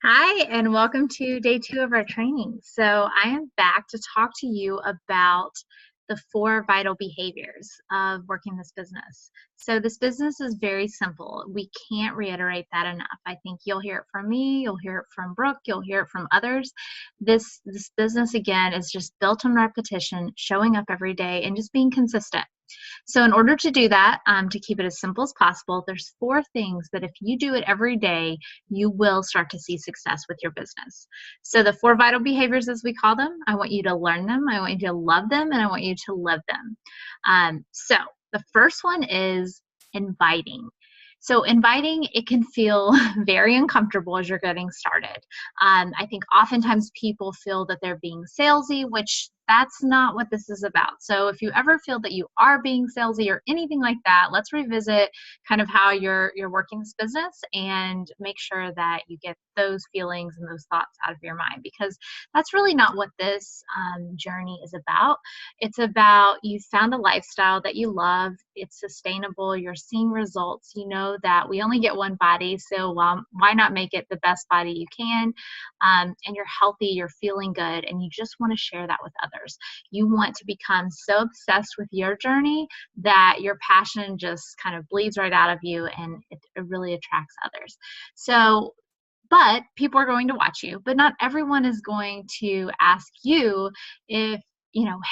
Hi, and welcome to day 2 of our training. So, I am back to talk to you about the 4 vital behaviors of working this business. So, this business is very simple. We can't reiterate that enough. I think you'll hear it from me, you'll hear it from Brooke, you'll hear it from others. This business again is just built on repetition, showing up every day and just being consistent. So in order to do that, to keep it as simple as possible, there's 4 things that if you do it every day, you will start to see success with your business. So the 4 vital behaviors, as we call them, I want you to learn them, I want you to love them, and I want you to live them. So the first one is inviting. So inviting, it can feel very uncomfortable as you're getting started. I think oftentimes people feel that they're being salesy, which that's not what this is about. So if you ever feel that you are being salesy or anything like that, let's revisit kind of how you're working this business and make sure that you get those feelings and those thoughts out of your mind, because that's really not what this journey is about. It's about you found a lifestyle that you love, it's sustainable, you're seeing results, you know that we only get one body, so why not make it the best body you can? And you're healthy, you're feeling good, and you just want to share that with others. You want to become so obsessed with your journey that your passion just kind of bleeds right out of you, and it really attracts others. So, but people are going to watch you, but not everyone is going to ask you if,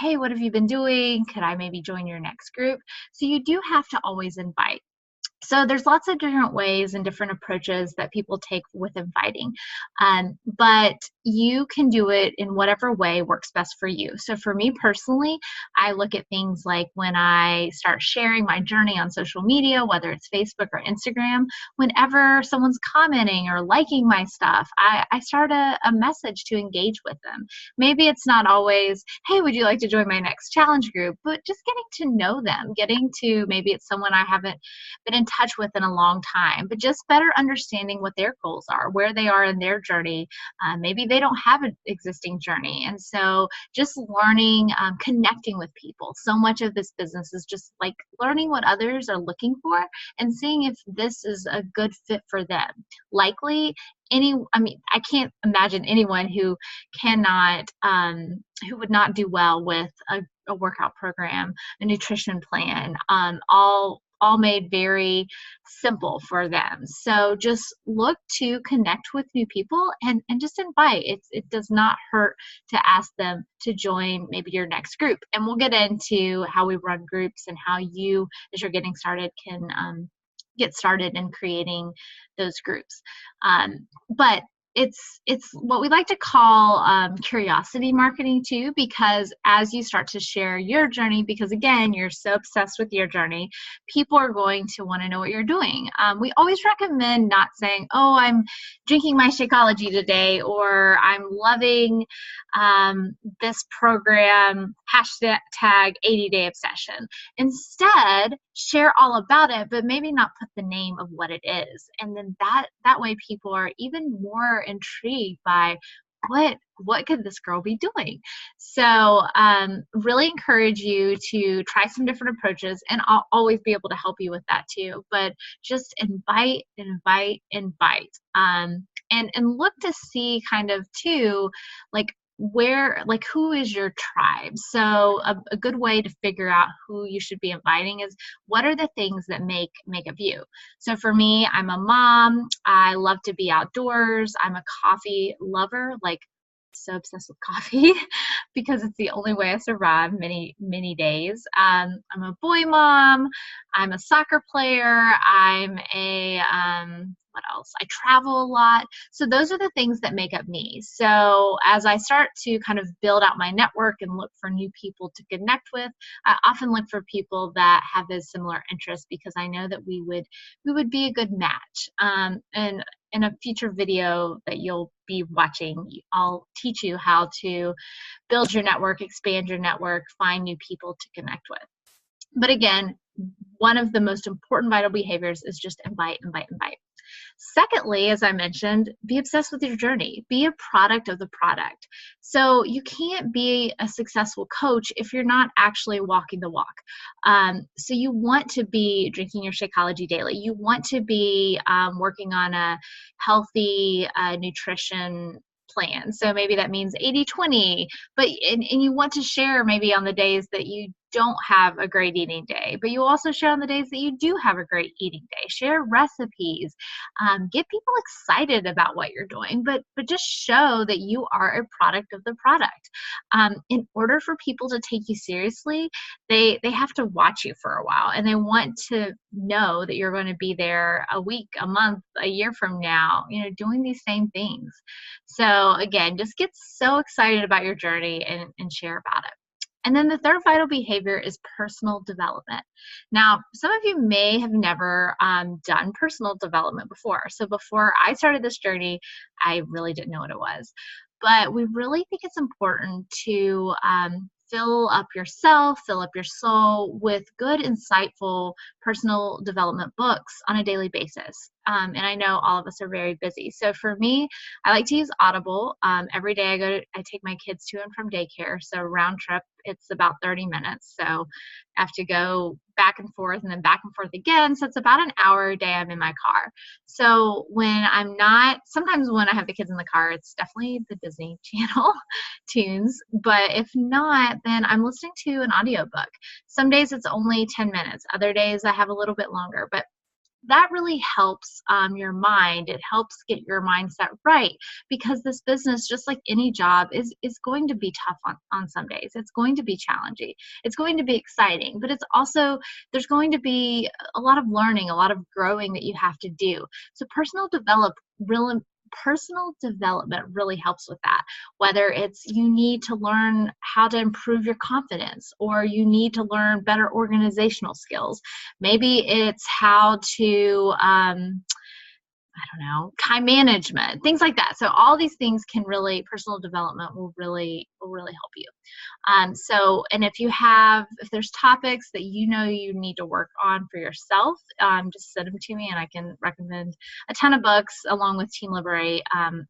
hey, what have you been doing? Could I maybe join your next group? So you do have to always invite. So there's lots of different ways and different approaches that people take with inviting, but you can do it in whatever way works best for you. So for me personally, I look at things like when I start sharing my journey on social media, whether it's Facebook or Instagram, whenever someone's commenting or liking my stuff, I start a message to engage with them. Maybe it's not always, hey, would you like to join my next challenge group? But just getting to know them, getting to, maybe it's someone I haven't been in touch with in a long time, but just better understanding what their goals are, where they are in their journey. Maybe they don't have an existing journey. And so just learning, connecting with people. So much of this business is just like learning what others are looking for and seeing if this is a good fit for them. Likely, I can't imagine anyone who cannot, who would not do well with a workout program, a nutrition plan, all made very simple for them. So just look to connect with new people and just invite. It does not hurt to ask them to join maybe your next group. And we'll get into how we run groups and how you, as you're getting started, can get started in creating those groups. But it's what we like to call curiosity marketing too, because as you start to share your journey, because again, you're so obsessed with your journey, people are going to want to know what you're doing. We always recommend not saying, oh, I'm drinking my Shakeology today, or I'm loving this program, hashtag 80-day obsession. Instead, share all about it, but maybe not put the name of what it is. And then that way people are even more intrigued by what could this girl be doing? So really encourage you to try some different approaches, and I'll always be able to help you with that too. But just invite, invite, invite. And look to see kind of too, like who is your tribe. So a good way to figure out who you should be inviting is, what are the things that make up you? So for me, I'm a mom, I love to be outdoors, I'm a coffee lover, like so obsessed with coffee because it's the only way I survive many days. I'm a boy mom, I'm a soccer player, I'm a what else? I travel a lot. So those are the things that make up me. So as I start to kind of build out my network and look for new people to connect with, I often look for people that have those similar interests, because I know that we would be a good match. And in a future video that you'll be watching, I'll teach you how to build your network, expand your network, find new people to connect with. But again, one of the most important vital behaviors is just invite, invite, invite. Secondly, as I mentioned, be obsessed with your journey. Be a product of the product. So you can't be a successful coach if you're not actually walking the walk. So you want to be drinking your Shakeology daily. You want to be working on a healthy nutrition plan. So maybe that means 80-20, but and you want to share maybe on the days that you don't have a great eating day, but you also share on the days that you do have a great eating day. Share recipes, get people excited about what you're doing, but just show that you are a product of the product. In order for people to take you seriously, they have to watch you for a while, and they want to know that you're going to be there a week, a month, a year from now, doing these same things. So again, just get so excited about your journey and share about it. And then the third vital behavior is personal development. Now, some of you may have never done personal development before. So before I started this journey, I really didn't know what it was. But we really think it's important to fill up yourself, fill up your soul with good, insightful personal development books on a daily basis. And I know all of us are very busy. So for me, I like to use Audible. Every day I take my kids to and from daycare. So round trip, it's about 30 minutes. So I have to go back and forth and then back and forth again. So it's about an hour a day I'm in my car. So when I'm not, sometimes when I have the kids in the car, it's definitely the Disney Channel tunes. But if not, then I'm listening to an audiobook. Some days it's only 10 minutes. Other days I have a little bit longer. But that really helps your mind. It helps get your mindset right, because this business, just like any job, is going to be tough on some days. It's going to be challenging. It's going to be exciting, but it's also, there's going to be a lot of learning, a lot of growing that you have to do. So personal development really helps with that. Whether it's you need to learn how to improve your confidence, or you need to learn better organizational skills. Maybe it's how to I don't know, time management, things like that. So all these things can really, personal development will really help you. And if there's topics that you need to work on for yourself, just send them to me and I can recommend a ton of books along with Team Liberate.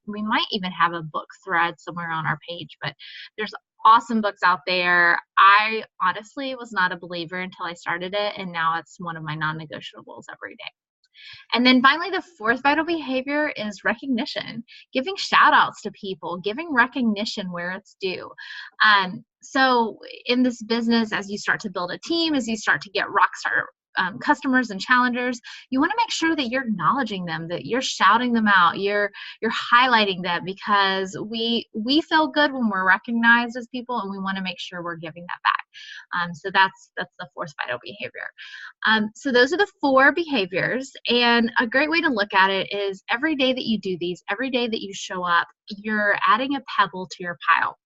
We might even have a book thread somewhere on our page, but there's awesome books out there. I honestly was not a believer until I started it, and now it's one of my non-negotiables every day. And then finally, the fourth vital behavior is recognition, giving shout outs to people, giving recognition where it's due. So in this business, as you start to build a team, as you start to get rock star customers and challengers, you want to make sure that you're acknowledging them, that you're shouting them out, you're highlighting them, because we feel good when we're recognized as people, and we want to make sure we're giving that back. So that's the fourth vital behavior. So those are the 4 behaviors, and a great way to look at it is every day that you do these, every day that you show up, you're adding a pebble to your pile.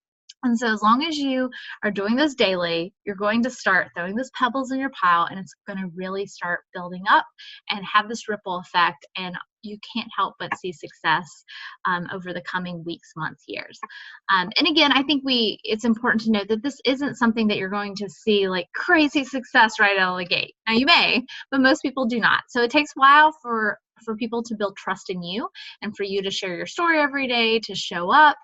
And so as long as you are doing this daily, you're going to start throwing those pebbles in your pile, and it's going to really start building up and have this ripple effect, and you can't help but see success over the coming weeks, months, years. And again, I think it's important to note that this isn't something that you're going to see like crazy success right out of the gate. Now you may, but most people do not. So it takes a while for people to build trust in you, and for you to share your story every day, to show up.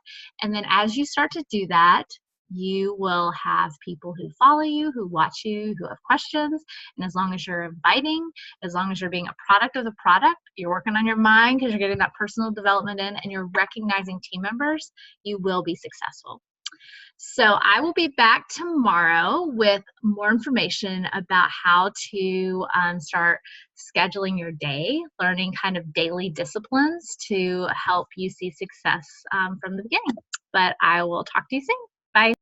And then as you start to do that, you will have people who follow you, who watch you, who have questions. And as long as you're inviting, as long as you're being a product of the product, you're working on your mind because you're getting that personal development in, and you're recognizing team members, you will be successful. So I will be back tomorrow with more information about how to start scheduling your day, learning kind of daily disciplines to help you see success from the beginning. But I will talk to you soon. Bye.